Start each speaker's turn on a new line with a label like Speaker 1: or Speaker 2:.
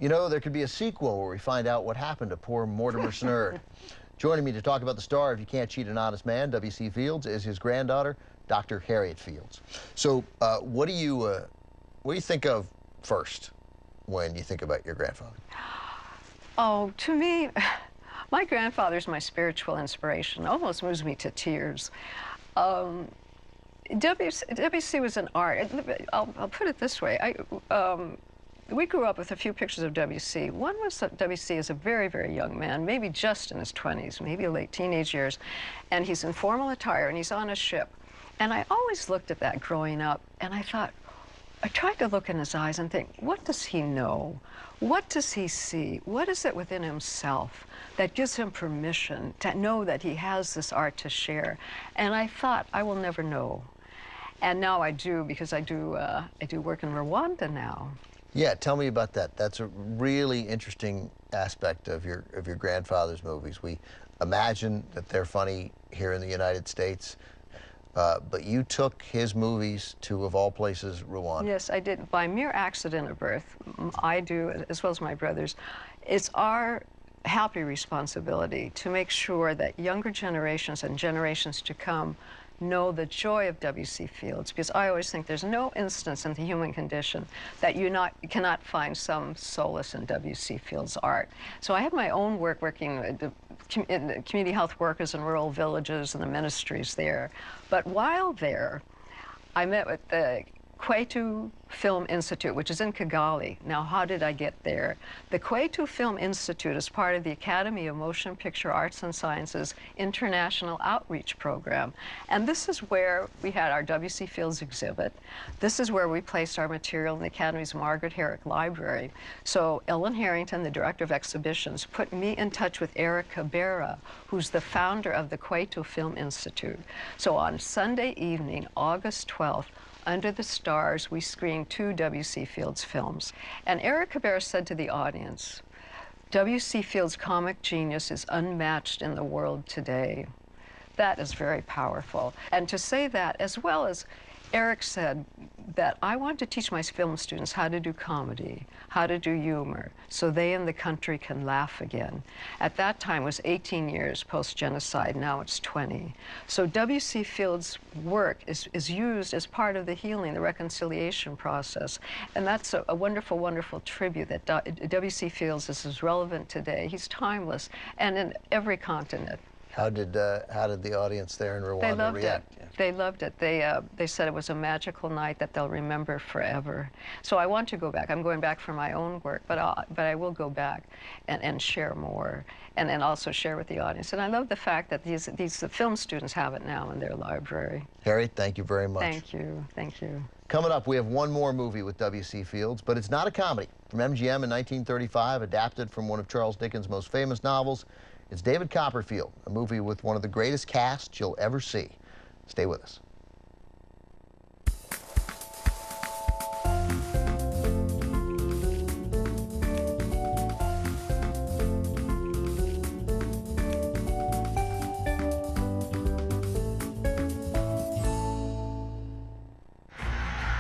Speaker 1: You know, there could be a sequel where we find out what happened to poor Mortimer Snerd. Joining me to talk about the star of You Can't Cheat an Honest Man, W.C. Fields, is his granddaughter, Dr. Harriet Fields. So what do you think of first when you think about your grandfather?
Speaker 2: Oh, to me, my grandfather's my spiritual inspiration. Almost moves me to tears. W.C. was an art. I'll put it this way. We grew up with a few pictures of W.C. One was that W.C. is a very, very young man, maybe just in his 20s, maybe late teenage years, and he's in formal attire and he's on a ship. And I always looked at that growing up, and I thought, I tried to look in his eyes and think, what does he know? What does he see? What is it within himself that gives him permission to know that he has this art to share? And I thought, I will never know. And now I do, because I do work in Rwanda now.
Speaker 1: Yeah, tell me about that. That's a really interesting aspect of your grandfather's movies. We imagine that they're funny here in the United States, but you took his movies to, of all places, Rwanda.
Speaker 2: Yes, I did. By mere accident of birth, I do, as well as my brothers. It's our happy responsibility to make sure that younger generations and generations to come know the joy of W.C. Fields, because I always think there's no instance in the human condition that you cannot find some solace in W.C. Fields' art. So I have my own work working with the community health workers in rural villages and the ministries there. But while there, I met with the Kwetu Film Institute, which is in Kigali. Now, how did I get there? The Kwetu Film Institute is part of the Academy of Motion Picture Arts and Sciences International Outreach Program. And this is where we had our W.C. Fields exhibit. This is where we placed our material in the Academy's Margaret Herrick Library. So Ellen Harrington, the director of exhibitions, put me in touch with Eric Cabrera, who's the founder of the Kwetu Film Institute. So on Sunday evening, August 12th, under the stars, we screened 2 W.C. Fields films. And Eric Cabrera said to the audience, W.C. Fields' comic genius is unmatched in the world today. That is very powerful. And to say that, as well as Eric said that I want to teach my film students how to do comedy, how to do humor, so they in the country can laugh again. At that time it was 18 years post-genocide, now it's 20. So W.C. Fields' work is used as part of the healing, the reconciliation process. And that's a wonderful, wonderful tribute that W.C. Fields is as relevant today. He's timeless, and in every continent.
Speaker 1: How did the audience there in Rwanda react?
Speaker 2: Yeah. They loved it. They said it was a magical night that they'll remember forever. So I want to go back. I'm going back for my own work, but I will go back and share more, and also share with the audience. And I love the fact that the film students have it now in their library.
Speaker 1: Harriet, thank you very much.
Speaker 2: Thank you. Thank you.
Speaker 1: Coming up, we have one more movie with W.C. Fields, but it's not a comedy. From MGM in 1935, adapted from one of Charles Dickens' most famous novels. It's David Copperfield, a movie with one of the greatest casts you'll ever see. Stay with us.